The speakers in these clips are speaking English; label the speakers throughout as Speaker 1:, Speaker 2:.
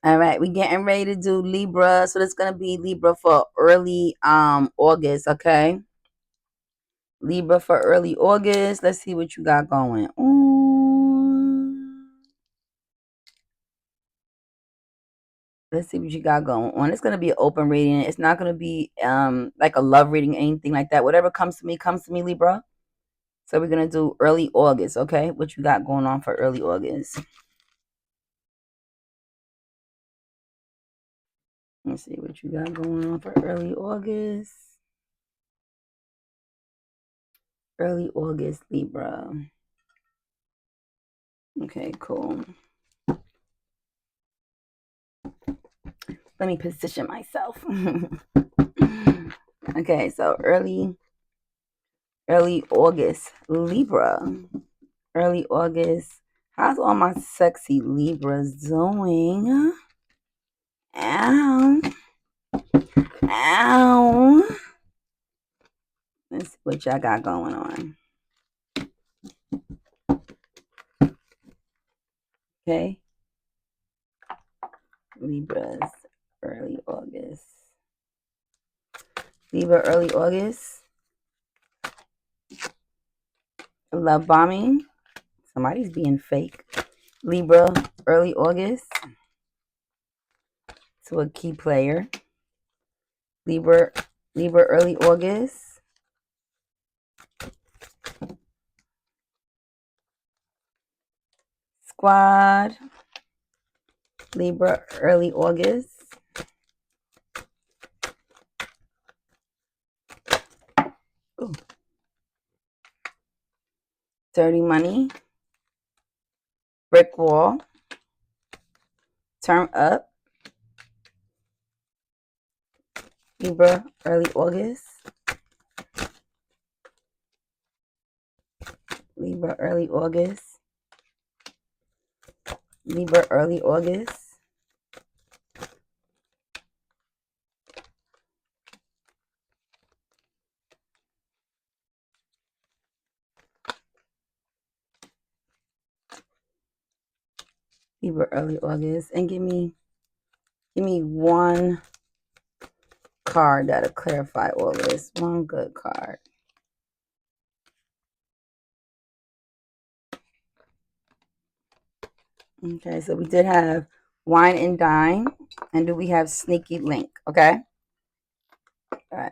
Speaker 1: All right, we getting ready to do Libra. So it's gonna be Libra for early August, okay? Libra for early August. Let's see what you got going on. Let's see what you got going on. It's gonna be an open reading. It's not gonna be like a love reading, anything like that. Whatever comes to me, Libra. So we're gonna do early August, okay? What you got going on for early August? Let's see what you got going on for early August. Early August, Libra. Okay, cool. Let me position myself. Okay, so early August, Libra. Early August. How's all my sexy Libras doing? Ow. Ow. Let's see what y'all got going on. Okay. Libras, early August. Libra, early August. Love bombing. Somebody's being fake. Libra, early August. To a key player. Libra, early August. Squad. Libra, early August. Ooh. Dirty money. Brick wall. Turn up. Libra, early August. Libra, early August. Libra, early August. Libra, early August. And give me one card that'll clarify all this. One good card. Okay, so we did have wine and dine. And do we have sneaky link? Okay. All right.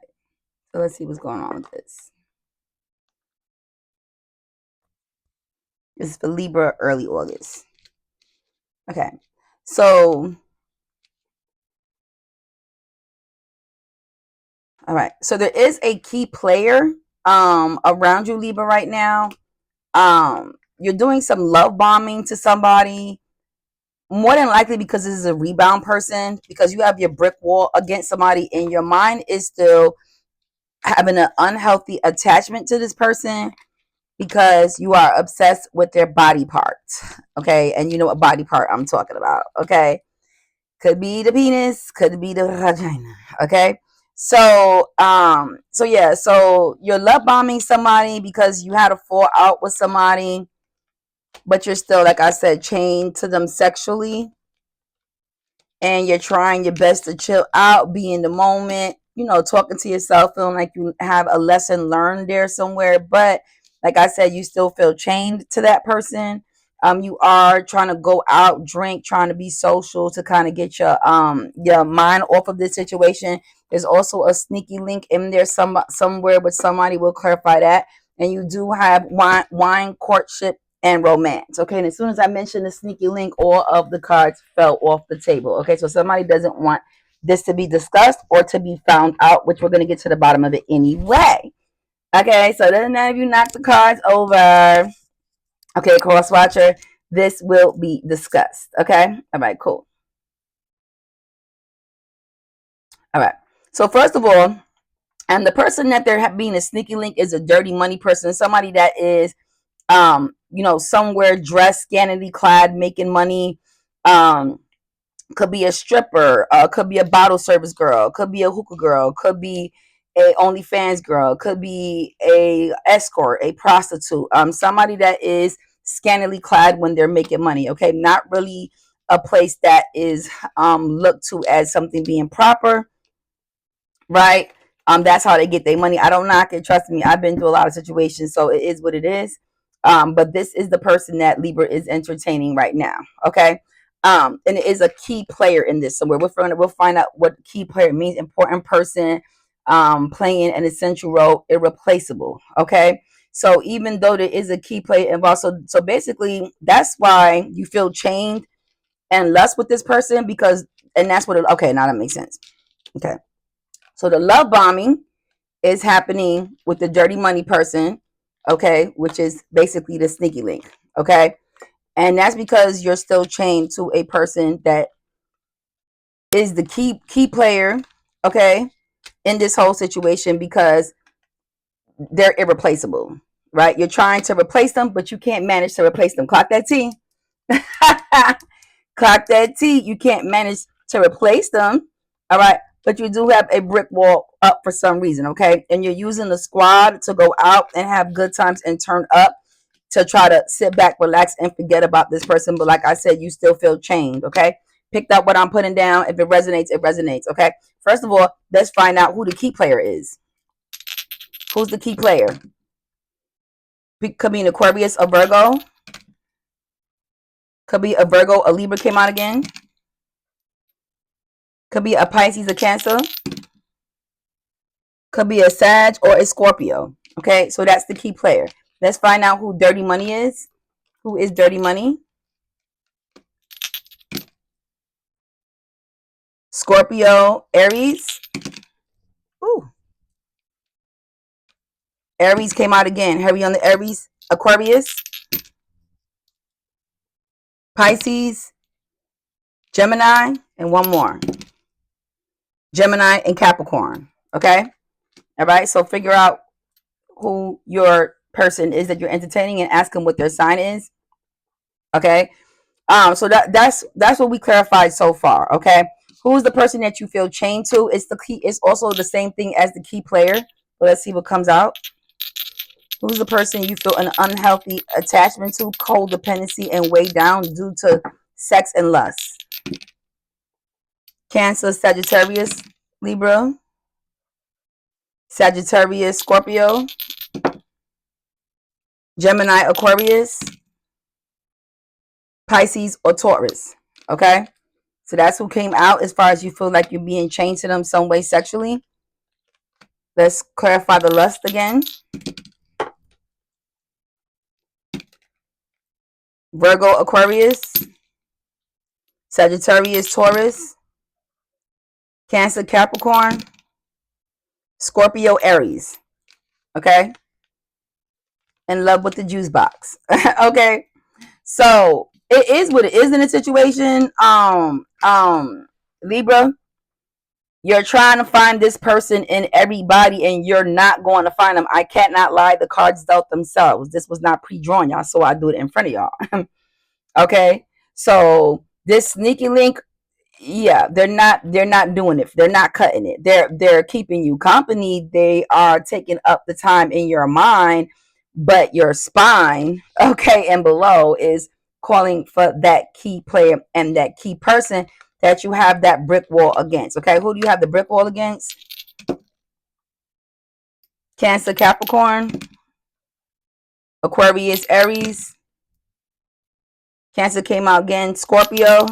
Speaker 1: So let's see what's going on with this. This is for Libra, early August. Okay. So, all right. So there is a key player around you, Libra, right now. You're doing some love bombing to somebody. More than likely because this is a rebound person, because you have your brick wall against somebody and your mind is still having an unhealthy attachment to this person because you are obsessed with their body parts. Okay. And you know what body part I'm talking about. Okay. Could be the penis, could be the vagina. Okay. So yeah, so you're love bombing somebody because you had a fall out with somebody, but you're still, like I said, chained to them sexually. And you're trying your best to chill out, be in the moment, talking to yourself, feeling like you have a lesson learned there somewhere. But like I said, you still feel chained to that person. You are trying to go out, drink, trying to be social to kind of get your mind off of this situation. There's also a sneaky link in there somewhere, but somebody will clarify that. And you do have wine courtship and romance. Okay, and as soon as I mentioned the sneaky link, all of the cards fell off the table. Okay, so somebody doesn't want this to be discussed or to be found out, which we're going to get to the bottom of it anyway. Okay, so then none of you knock the cards over. Okay, cross watcher, this will be discussed. Okay, all right, cool. All right, so first of all, and the person that they're being a sneaky link is a dirty money person, somebody that is somewhere dressed, scantily clad, making money. Could be a stripper, could be a bottle service girl, could be a hookah girl, could be a OnlyFans girl, could be a escort, a prostitute, somebody that is scantily clad when they're making money. Okay, not really a place that is looked to as something being proper, right? That's how they get their money. I don't knock it. Trust me, I've been through a lot of situations, so it is what it is. But this is the person that Libra is entertaining right now. Okay. And it is a key player in this. So we'll find out what key player means. Important person, playing an essential role, irreplaceable. Okay. So even though there is a key player involved, so basically that's why you feel chained and lust with this person, because and that's what okay, now that makes sense. Okay. So the love bombing is happening with the dirty money person, okay, which is basically the sneaky link, okay? And that's because you're still chained to a person that is the key player, okay, in this whole situation, because they're irreplaceable, right? You're trying to replace them, but you can't manage to replace them. Clock that T. Clock that T. You can't manage to replace them, all right? But you do have a brick wall up for some reason, okay? And you're using the squad to go out and have good times and turn up, to try to sit back, relax, and forget about this person. But like I said, you still feel chained, okay? Picked up what I'm putting down. If it resonates, it resonates, okay? First of all, let's find out who the key player is. Who's the key player? Could be an Aquarius, a Virgo. Could be a Virgo, a Libra came out again. Could be a Pisces, a Cancer. Could be a Sag or a Scorpio. Okay, so that's the key player. Let's find out who Dirty Money is. Who is Dirty Money? Scorpio, Aries. Ooh. Aries came out again. Heavy on the Aries. Aquarius. Pisces. Gemini. And one more. Gemini and Capricorn. Okay? All right, so figure out who your person is that you're entertaining and ask them what their sign is. Okay? So that's what we clarified so far. Okay, who's the person that you feel chained to? It's the key. It's also the same thing as the key player. But let's see what comes out. Who's the person you feel an unhealthy attachment to, codependency, and weighed down due to sex and lust? Cancer, Sagittarius, Libra, Sagittarius, Scorpio, Gemini, Aquarius, Pisces, or Taurus. Okay, so that's who came out as far as you feel like you're being chained to them some way sexually. Let's clarify the lust again. Virgo, Aquarius, Sagittarius, Taurus, Cancer, Capricorn, Scorpio, Aries. Okay? In love with the juice box. Okay? So, it is what it is in a situation. Libra, you're trying to find this person in everybody and you're not going to find them. I cannot lie. The cards dealt themselves. This was not pre-drawn, y'all, so I do it in front of y'all. Okay? So, this sneaky link, yeah, they're not doing it. They're not cutting it. They're keeping you company. They are taking up the time in your mind, but your spine, okay, and below is calling for that key player and that key person that you have that brick wall against. Okay, who do you have the brick wall against? Cancer, Capricorn, Aquarius, Aries. Cancer came out again. Scorpio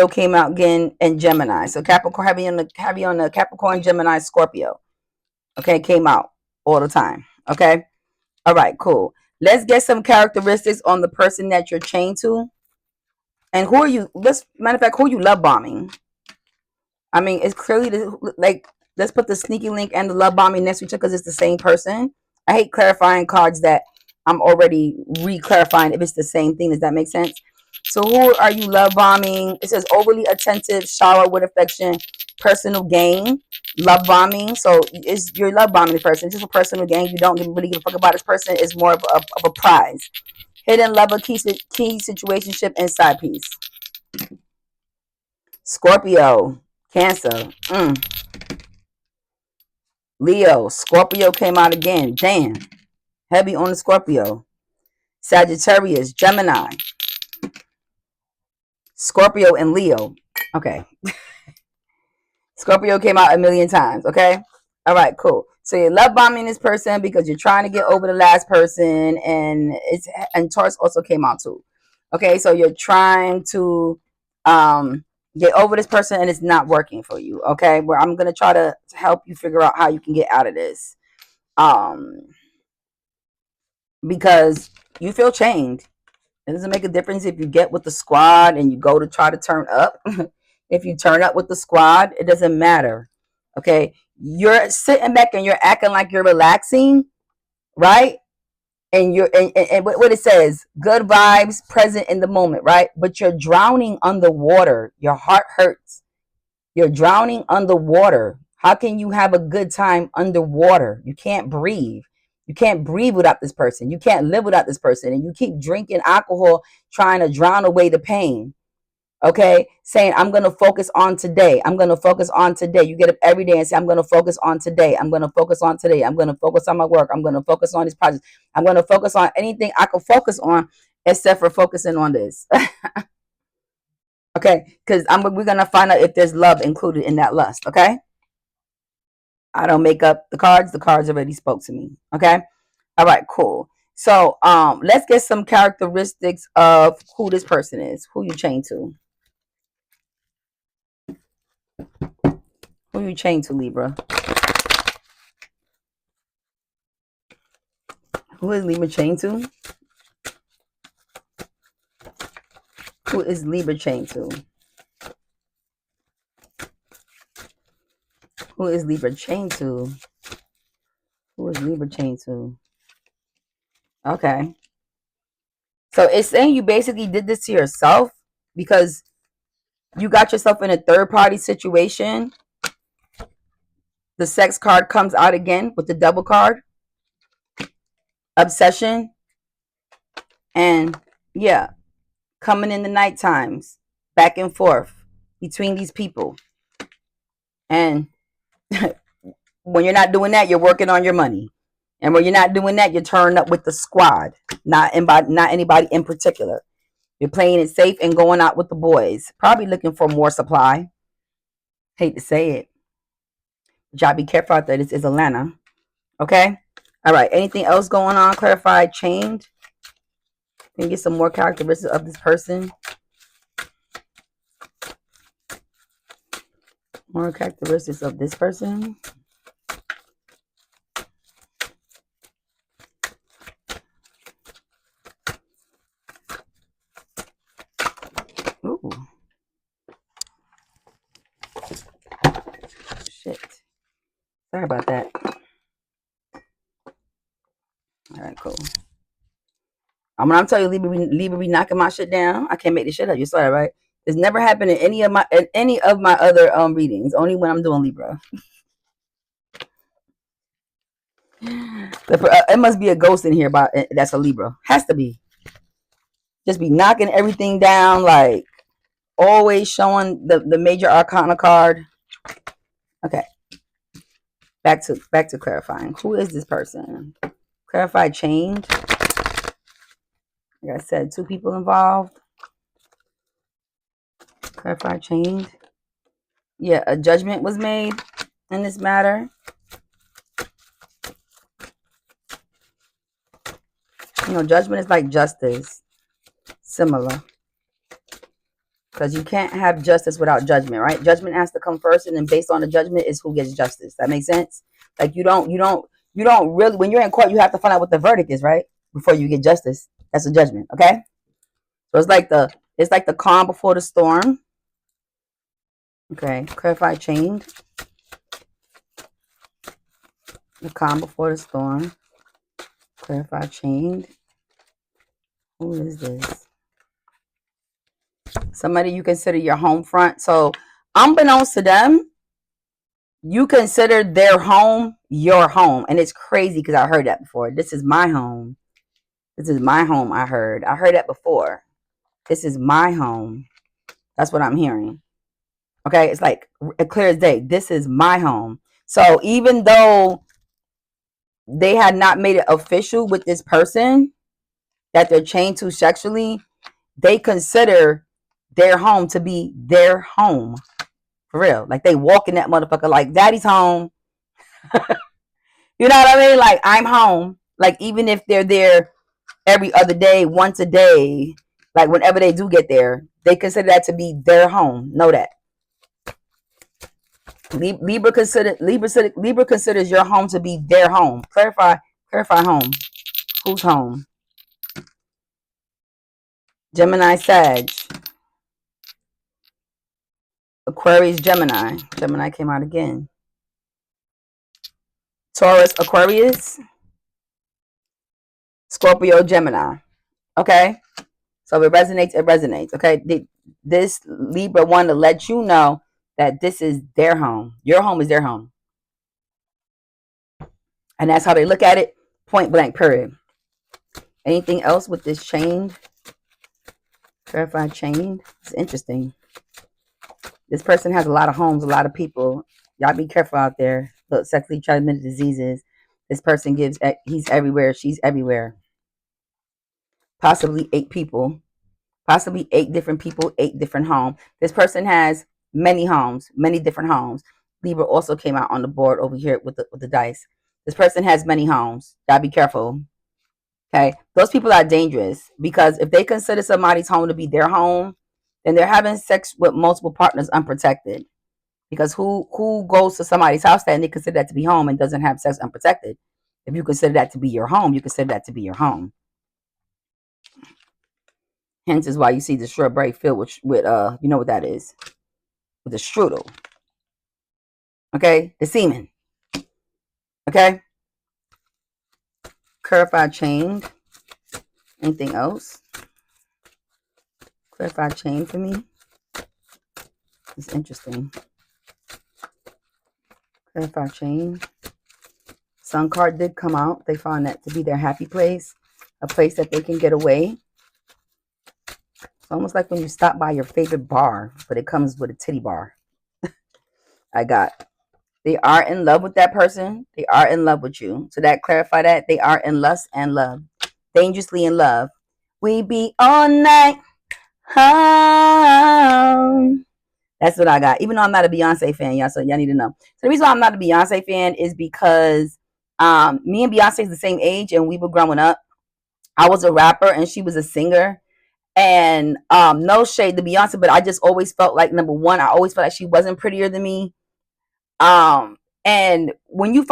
Speaker 1: came out again, and Gemini. So Capricorn, heavy on the Capricorn, Gemini, Scorpio. Okay, came out all the time. Okay, all right, cool. Let's get some characteristics on the person that you're chained to, and who are you? Matter of fact, who are you love bombing? I mean, it's clearly like, let's put the sneaky link and the love bombing next to each other because it's the same person. I hate clarifying cards that I'm already re-clarifying if it's the same thing. Does that make sense? So who are you love bombing? It says overly attentive, shower with affection, personal gain, love bombing. So you're love bombing the person. It's just a personal gain. You don't really give a fuck about this person. It's more of a prize. Hidden lover, key situationship, and side piece. Scorpio, Cancer, Leo, Scorpio came out again. Damn. Heavy on the Scorpio. Sagittarius, Gemini, Scorpio and Leo. Okay. Scorpio came out a million times. Okay. All right, cool. So you're love bombing this person because you're trying to get over the last person, and Taurus also came out too. Okay, so you're trying to get over this person and it's not working for you. Okay, where I'm gonna try to help you figure out how you can get out of this. Because you feel chained. It doesn't make a difference if you get with the squad and you go to try to turn up. If you turn up with the squad, it doesn't matter. Okay, you're sitting back and you're acting like you're relaxing, right? And and what it says, good vibes, present in the moment, right? But you're drowning underwater. Your heart hurts. You're drowning underwater. How can you have a good time underwater? You can't breathe. You can't breathe without this person. You can't live without this person. And you keep drinking alcohol, trying to drown away the pain. Okay, saying, I'm going to focus on today. I'm going to focus on today. You get up every day and say, I'm going to focus on today. I'm going to focus on today. I'm going to focus on my work. I'm going to focus on these projects. I'm going to focus on anything I can focus on except for focusing on this. Okay, because we're going to find out if there's love included in that lust. Okay, I don't make up the cards. The cards already spoke to me. Okay, all right, cool. So let's get some characteristics of who this person is, who you chain to. Who you chain to, Libra? Who is Libra chained to? Who is Libra chained to? Who is Libra chained to? Who is Libra chained to? Okay. So it's saying you basically did this to yourself because you got yourself in a third party situation. The sex card comes out again with the double card. Obsession. And yeah, coming in the night times, back and forth between these people. And when you're not doing that, you're working on your money. And when you're not doing that, you're turning up with the squad, not anybody in particular. You're playing it safe and going out with the boys. Probably looking for more supply. Hate to say it. Y'all be careful out there. This is Atlanta. Okay? All right. Anything else going on? Clarified, chained. Can you get some more characteristics of this person? More characteristics of this person. Ooh. Shit. Sorry about that. All right, cool. I'm telling you, Libra be knocking my shit down. I can't make this shit up. You saw it, right? It's never happened in any of my other readings. Only when I'm doing Libra. It must be a ghost in here, but that's a Libra. Has to be. Just be knocking everything down, like always showing the major arcana card. Okay. Back to clarifying. Who is this person? Clarify chained. Like I said, 2 people involved. Clarify chained. Yeah, a judgment was made in this matter. You know, judgment is like justice. Similar. Because you can't have justice without judgment, right? Judgment has to come first, and then based on the judgment is who gets justice. That makes sense? Like you don't really, when you're in court, you have to find out what the verdict is, right? Before you get justice. That's a judgment, okay? So it's like the calm before the storm. Okay, clarify chained. The calm before the storm. Clarify chained. Who is this? Somebody you consider your home front. So unbeknownst to them, you consider their home your home. And it's crazy because I heard that before. This is my home. This is my home, I heard. I heard that before. This is my home. That's what I'm hearing. Okay, it's like clear as day. This is my home. So even though they had not made it official with this person that they're chained to sexually, they consider their home to be their home. For real. Like they walk in that motherfucker like daddy's home. You know what I mean? Like I'm home. Like even if they're there every other day, once a day, like whenever they do get there, they consider that to be their home. Know that. Libra considers your home to be their home. Clarify home. Whose home? Gemini, Sag, Aquarius, Gemini. Gemini came out again. Taurus, Aquarius, Scorpio, Gemini. Okay? So if it resonates, it resonates. Okay? This Libra wanted to let you know that this is their home. Your home is their home. And that's how they look at it. Point blank, period. Anything else with this chain? Clarify chain. It's interesting. This person has a lot of homes, a lot of people. Y'all be careful out there. Look, sexually transmitted diseases. This person gives, he's everywhere, she's everywhere. Possibly 8 people. Possibly 8 different people, 8 different homes. This person has many homes, many different homes. Libra also came out on the board over here with the dice. This person has many homes. Y'all be careful. Okay, those people are dangerous because if they consider somebody's home to be their home, then they're having sex with multiple partners unprotected. Because who goes to somebody's house and they consider that to be home and doesn't have sex unprotected? If you consider that to be your home, you consider that to be your home. Hence is why you see the strawberry filled with you know what that is, with the strudel. Okay, the semen. Okay, clarified chain. Anything else? Clarified chain for me. It's interesting. Clarified chain. Sun card did come out. They found that to be their happy place, a place that they can get away. It's almost like when you stop by your favorite bar, but it comes with a titty bar. I got. They are in love with that person. They are in love with you. So that clarify that they are in lust and love, dangerously in love. We be all night. Home. That's what I got. Even though I'm not a Beyonce fan, y'all, so y'all need to know. So the reason why I'm not a Beyonce fan is because me and Beyonce is the same age, and we were growing up. I was a rapper, and she was a singer. And no shade to Beyonce, but I just always felt like, number one, I always felt like she wasn't prettier than me. And when you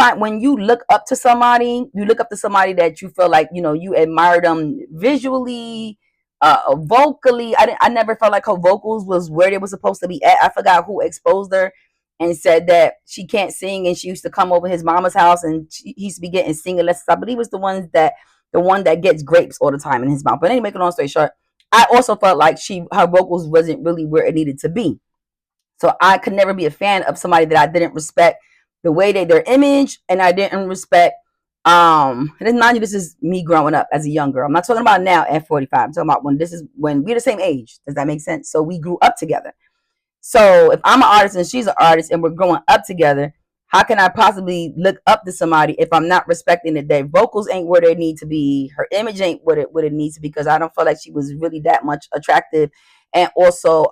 Speaker 1: look up to somebody, you look up to somebody that you feel like, you know, you admire them visually, vocally. I never felt like her vocals was where they were supposed to be at. I forgot who exposed her and said that she can't sing, and she used to come over his mama's house and he used to be getting singing lessons. I believe it was the one that gets grapes all the time in his mouth. But anyway, make a long story short, I also felt like her vocals wasn't really where it needed to be. So I could never be a fan of somebody that I didn't respect the way their image, and I didn't respect. And then mind you, this is me growing up as a young girl. I'm not talking about now at 45. I'm talking about when we're the same age. Does that make sense? So we grew up together. So if I'm an artist and she's an artist and we're growing up together, how can I possibly look up to somebody if I'm not respecting that their vocals ain't where they need to be, her image ain't what it needs to be? Because I don't feel like she was really that much attractive, and also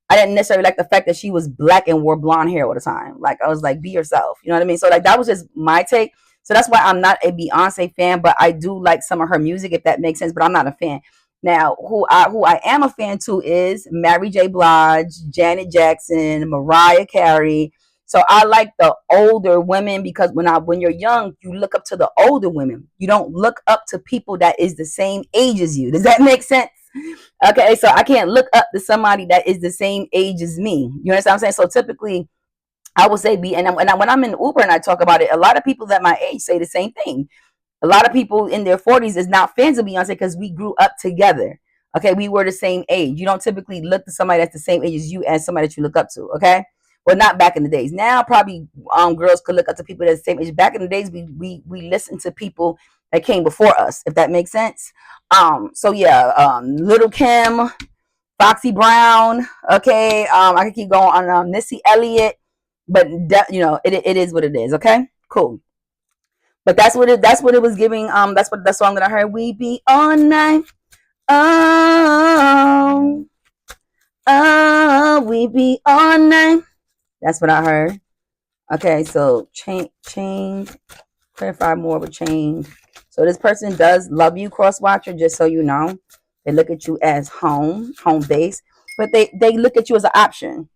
Speaker 1: I didn't necessarily like the fact that she was black and wore blonde hair all the time. Like, I was like, be yourself. You know what I mean? So, like, that was just my take. So that's why I'm not a Beyonce fan, but I do like some of her music, if that makes sense. But I'm not a fan. Now, who I am a fan to is Mary J. Blige, Janet Jackson, Mariah Carey. So I like the older women because when you're young, you look up to the older women. You don't look up to people that is the same age as you. Does that make sense? Okay, so I can't look up to somebody that is the same age as me. You understand what I'm saying? So typically, I would say when I'm in Uber and I talk about it, a lot of people that my age say the same thing. A lot of people in their 40s is not fans of Beyonce because we grew up together. Okay, we were the same age. You don't typically look to somebody that's the same age as you as somebody that you look up to. Okay, well, not back in the days. Now, probably girls could look up to people that's the same age. Back in the days, we listened to people that came before us, if that makes sense. So yeah, Little Kim, Foxy Brown. Okay, I could keep going on. Missy Elliott, but you know, it is what it is. Okay, cool. But that's what it was giving. That's what that song that I heard. We be all night. Oh, baby all night. That's what I heard. Okay, so change, clarify more with change. So this person does love you, cross watcher, just so you know. They look at you as home base, but they look at you as an option.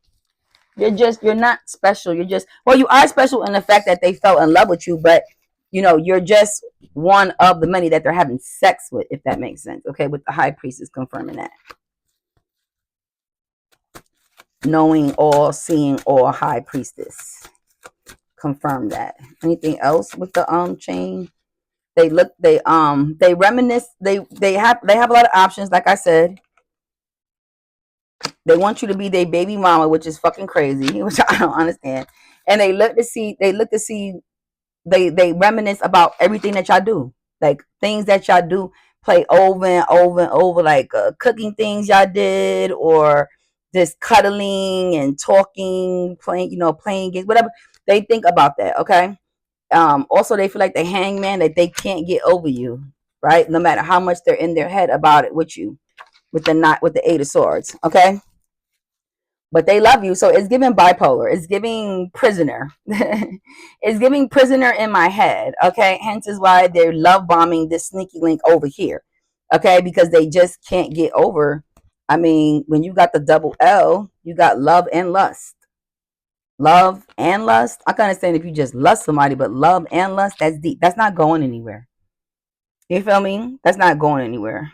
Speaker 1: You're not special. You're just, well, you are special in the fact that they fell in love with you, but you're just one of the many that they're having sex with, if that makes sense. Okay, with the high priestess confirming that. Knowing all, seeing all, high priestess. Confirm that. Anything else with the chain? They reminisce, they have a lot of options, like I said. They want you to be their baby mama, which is fucking crazy, which I don't understand. And they reminisce about everything that y'all do, like things that y'all do, play over and over and over, like cooking things y'all did, or just cuddling and talking, playing games, whatever. They think about that. Okay. Also, they feel like the hangman, that they can't get over you, right? No matter how much they're in their head about it with you, with the Eight of Swords. Okay. But they love you. So it's giving bipolar. It's giving prisoner. It's giving prisoner in my head. Okay. Hence is why they're love bombing this sneaky link over here. Okay. Because they just can't get over. I mean, when you got the double L, you got love and lust. Love and lust. I can understand if you just lust somebody, but love and lust, that's deep. That's not going anywhere. You feel me? That's not going anywhere.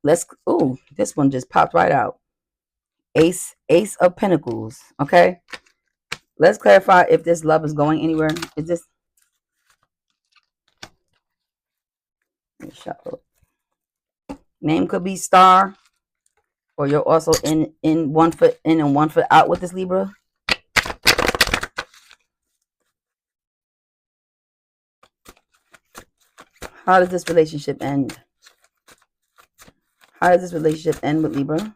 Speaker 1: This one just popped right out. Ace of Pentacles. Okay. Let's clarify if this love is going anywhere. Is this name could be Star, or you're also in 1 foot in and 1 foot out with this Libra. How does this relationship end? How does this relationship end with Libra?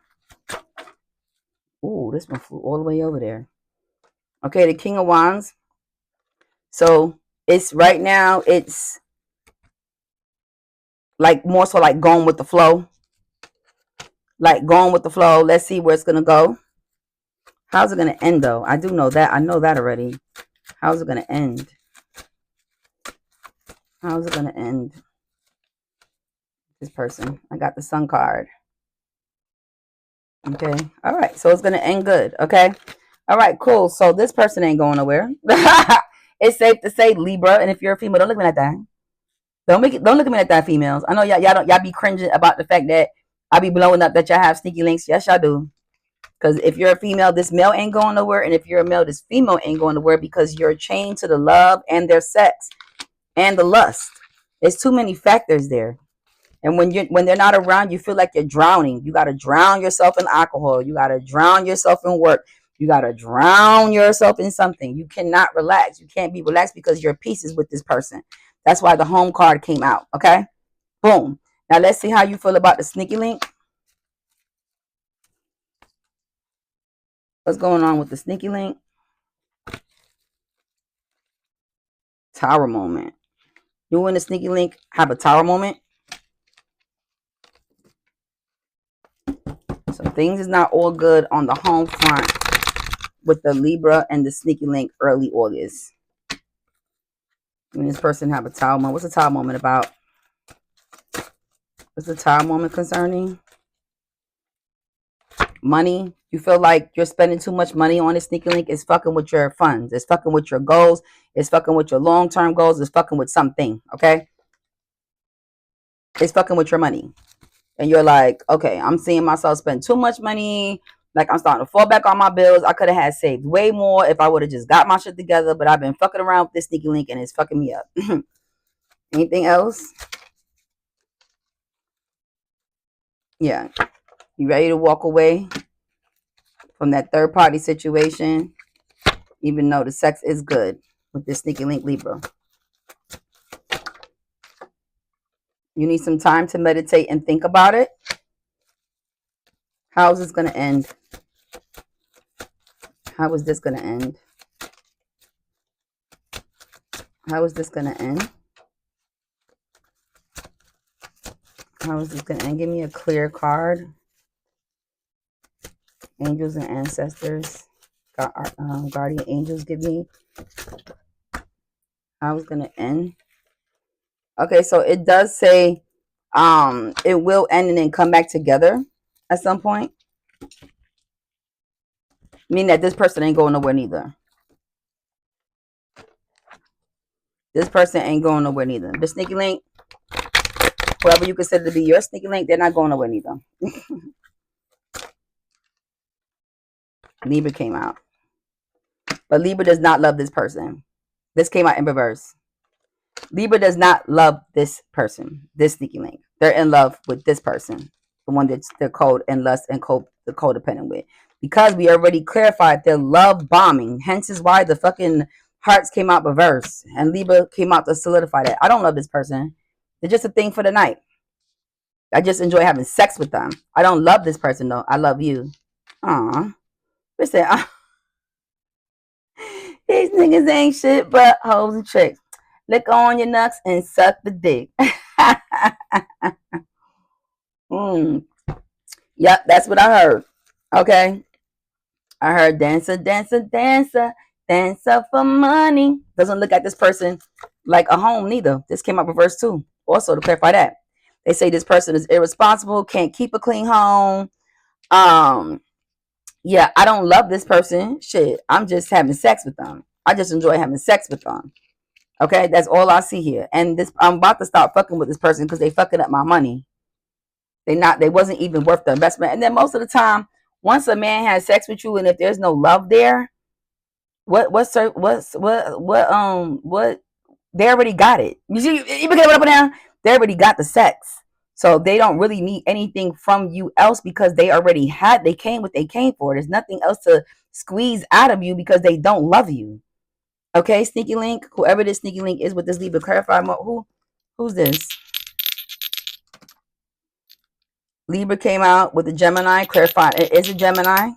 Speaker 1: Ooh, this one flew all the way over there. Okay, the King of Wands. So it's right now, it's like more so like going with the flow. Like going with the flow. Let's see where it's going to go. How's it going to end, though? I do know that. I know that already. How's it going to end? How's it going to end? This person. I got the Sun card. Okay. All right. So it's going to end good. Okay. All right. Cool. So this person ain't going nowhere. It's safe to say, Libra. And if you're a female, don't look at me like that. Don't look at me like that, females. I know y'all be cringing about the fact that I be blowing up that y'all have sneaky links. Yes, y'all do. Because if you're a female, this male ain't going nowhere. And if you're a male, this female ain't going nowhere, because you're chained to the love and their sex and the lust. There's too many factors there. And when they're not around, you feel like you're drowning. You got to drown yourself in alcohol. You got to drown yourself in work. You got to drown yourself in something. You cannot relax. You can't be relaxed because you're pieces with this person. That's why the home card came out. Okay. Boom. Now let's see how you feel about the sneaky link. What's going on with the sneaky link? Tower moment. You and the sneaky link have a tower moment. So things is not all good on the home front with the Libra and the sneaky link early August. When this person have a tower moment. What's the tower moment about? What's the tower moment concerning? Money. You feel like you're spending too much money on this sneaky link. It's fucking with your funds. It's fucking with your goals. It's fucking with your long-term goals. It's fucking with something. Okay? It's fucking with your money. And you're like, okay, I'm seeing myself spend too much money. Like, I'm starting to fall back on my bills. I could have had saved way more if I would have just got my shit together. But I've been fucking around with this sneaky link and it's fucking me up. Anything else? Yeah. You ready to walk away from that third party situation, even though the sex is good with this sneaky link Libra? You need some time to meditate and think about it. How is this going to end? How is this going to end? How is this going to end? How is this going to end? Give me a clear card. Angels and ancestors. Guardian angels give me. I was gonna end. Okay, so it does say it will end and then come back together at some point. Meaning that this person ain't going nowhere neither. This person ain't going nowhere neither. The sneaky link, whoever you consider to be your sneaky link, they're not going nowhere neither. Libra came out. But Libra does not love this person. This came out in reverse. Libra does not love this person, this sneaky link. They're in love with this person, the one that's they're cold and lust and the codependent with. Because we already clarified they're love bombing. Hence is why the fucking hearts came out reverse and Libra came out to solidify that. I don't love this person. They're just a thing for the night. I just enjoy having sex with them. I don't love this person though. I love you. Aw. Listen, these niggas ain't shit but hoes and tricks. Lick on your nuts and suck the dick. Yep, that's what I heard. Okay. I heard dancer, dancer, dancer, dancer for money. Doesn't look at this person like a home neither. This came up reverse too. Also to clarify that. They say this person is irresponsible, can't keep a clean home. Yeah, I don't love this person. Shit, I'm just having sex with them. I just enjoy having sex with them. Okay, that's all I see here. And this, I'm about to start fucking with this person because they fucking up my money. They wasn't even worth the investment. And then most of the time, once a man has sex with you, and if there's no love there, what they already got it. You see, you get what up and down. They already got the sex, so they don't really need anything from you else because they already had. They came what they came for. There's nothing else to squeeze out of you because they don't love you. Okay, sneaky link, whoever this sneaky link is with this Libra, clarify who's this? Libra came out with the Gemini, clarify it is a Gemini.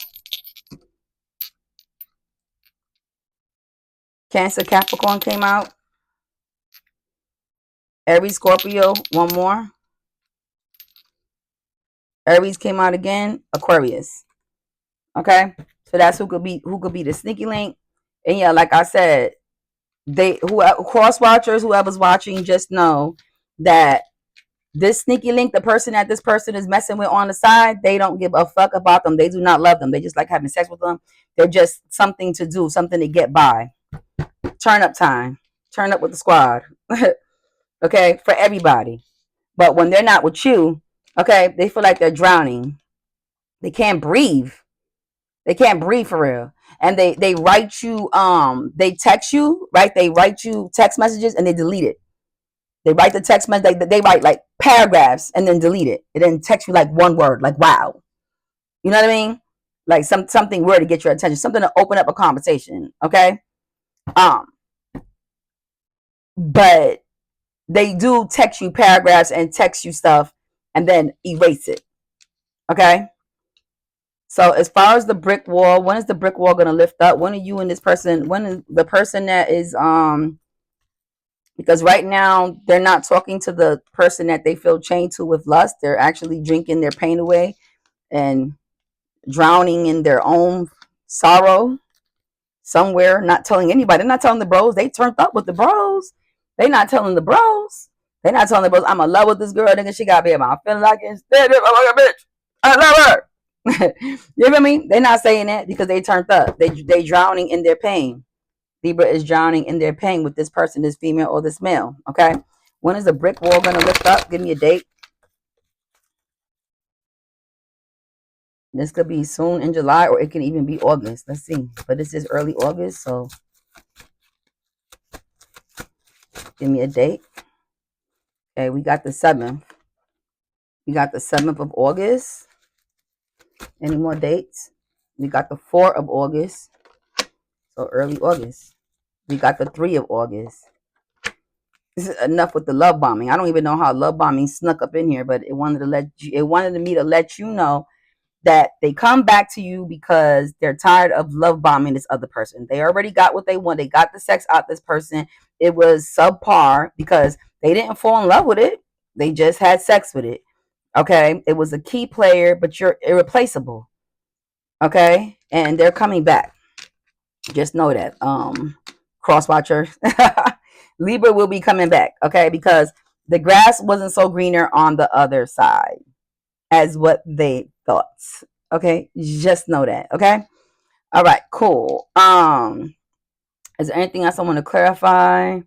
Speaker 1: Cancer, Capricorn came out. Aries, Scorpio, one more. Aries came out again. Aquarius. Okay, so that's who could be the sneaky link. And yeah, like I said, who cross watchers, whoever's watching, just know that this sneaky link, the person that this person is messing with on the side, they don't give a fuck about them. They do not love them. They just like having sex with them. They're just something to do, something to get by. Turn up time. Turn up with the squad. Okay, for everybody. But when they're not with you, okay, they feel like they're drowning. They can't breathe. They can't breathe for real. And they write you, they text you, right? They write you text messages and they delete it. They write the text message, they write like paragraphs and then delete it. It then text you like one word, like wow. You know what I mean? Like something word to get your attention, something to open up a conversation. Okay. But they do text you paragraphs and text you stuff and then erase it. Okay. So as far as the brick wall, when is the brick wall going to lift up? When are you and this person, when is the person that is, because right now they're not talking to the person that they feel chained to with lust. They're actually drinking their pain away and drowning in their own sorrow somewhere, not telling anybody. They're not telling the bros. They turned up with the bros. They're not telling the bros. They're not telling the bros, I'm in love with this girl, nigga. She got me in my feeling like it's dead. I'm like a bitch. I love her. You feel me? They're not saying that because they turned up. They drowning in their pain. Libra is drowning in their pain with this person, this female or this male. Okay. When is the brick wall going to lift up? Give me a date. This could be soon in July or it can even be August. Let's see. But this is early August, so give me a date. Okay, we got the 7th. We got the 7th of August. Any more dates? We got the 4th of August. So early August. We got the 3rd of August. This is enough with the love bombing. I don't even know how love bombing snuck up in here, but it wanted me to let you know that they come back to you because they're tired of love bombing this other person. They already got what they want. They got the sex out this person. It was subpar because they didn't fall in love with it. They just had sex with it. Okay. It was a key player, but you're irreplaceable. Okay, and they're coming back. Just know that. Cross watcher. Libra will be coming back, okay, because the grass wasn't so greener on the other side as what they thought. Okay, just know that. Okay, all right, cool. Is there anything else I want to clarify?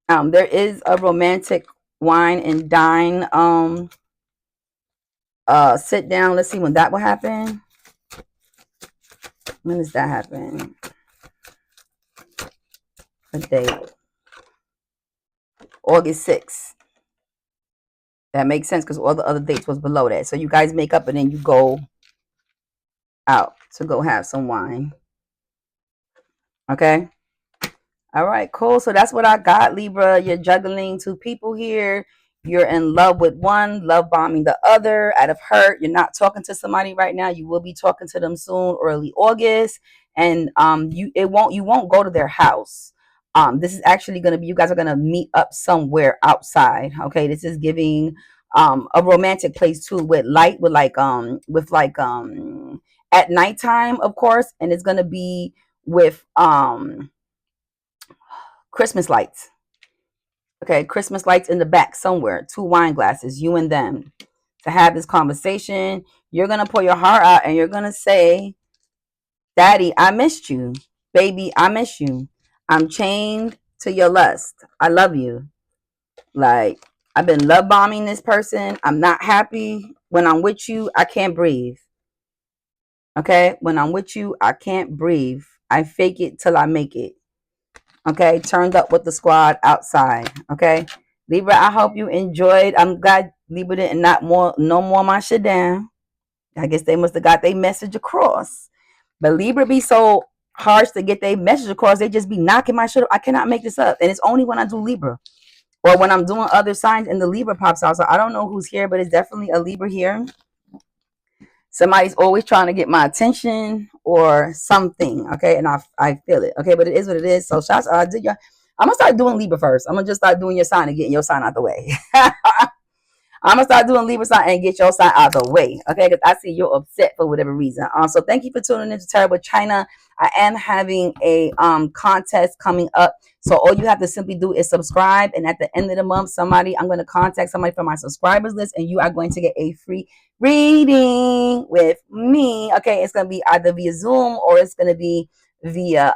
Speaker 1: There is a romantic wine and dine sit down. Let's see when that will happen. When does that happen? A date. August 6th. That makes sense because all the other dates was below that. So you guys make up and then you go out to go have some wine. Okay. All right, cool. So that's what I got, Libra. You're juggling two people here. You're in love with one, love bombing the other out of hurt. You're not talking to somebody right now. You will be talking to them soon, early August. And you won't go to their house. This is actually gonna be, you guys are gonna meet up somewhere outside. Okay. This is giving a romantic place too, with light, with like at nighttime, of course, and it's gonna be with Christmas lights. Okay, Christmas lights in the back somewhere. Two wine glasses, you and them, to have this conversation. You're going to pour your heart out and you're going to say, Daddy, I missed you. Baby, I miss you. I'm chained to your lust. I love you. Like, I've been love bombing this person. I'm not happy. When I'm with you, I can't breathe. Okay, when I'm with you, I can't breathe. I fake it till I make it. Okay, turned up with the squad outside. Okay, Libra, I hope you enjoyed. I'm glad Libra didn't not more no more my shit down. I guess they must have got their message across. But Libra be so harsh to get their message across. They just be knocking my shit up. I cannot make this up, and it's only when I do Libra or when I'm doing other signs and the Libra pops out. So I don't know who's here, but it's definitely a Libra here. Somebody's always trying to get my attention or something, okay, and I feel it, okay, but it is what it is. So shots, I'm gonna start doing Libra first. I'm gonna just start doing your sign and getting your sign out the way. I'm gonna start doing Libra sign and get your sign out the way, okay? Because I see you're upset for whatever reason. So thank you for tuning in to Terrible China. I am having a contest coming up. So all you have to simply do is subscribe, and at the end of the month, I'm going to contact somebody from my subscribers list, and you are going to get a free reading with me. Okay, it's going to be either via Zoom or it's going to be via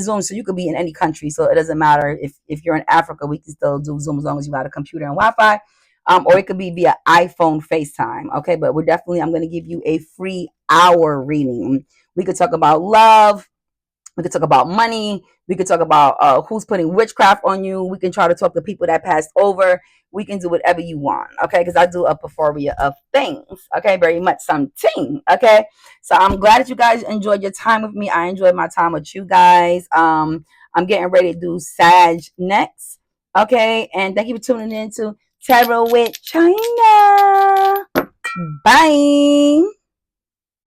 Speaker 1: Zoom, so you could be in any country, so it doesn't matter if you're in Africa, we can still do Zoom as long as you got a computer and Wi-Fi. Or it could be via iPhone FaceTime. Okay, but I'm going to give you a free hour reading. We could talk about love. We could talk about money. We could talk about who's putting witchcraft on you. We can try to talk to people that passed over. We can do whatever you want, okay? Because I do a plethora of things, okay? Very much something, okay? So I'm glad that you guys enjoyed your time with me. I enjoyed my time with you guys. I'm getting ready to do Sag next, okay? And thank you for tuning in to Tarot with China. Bye.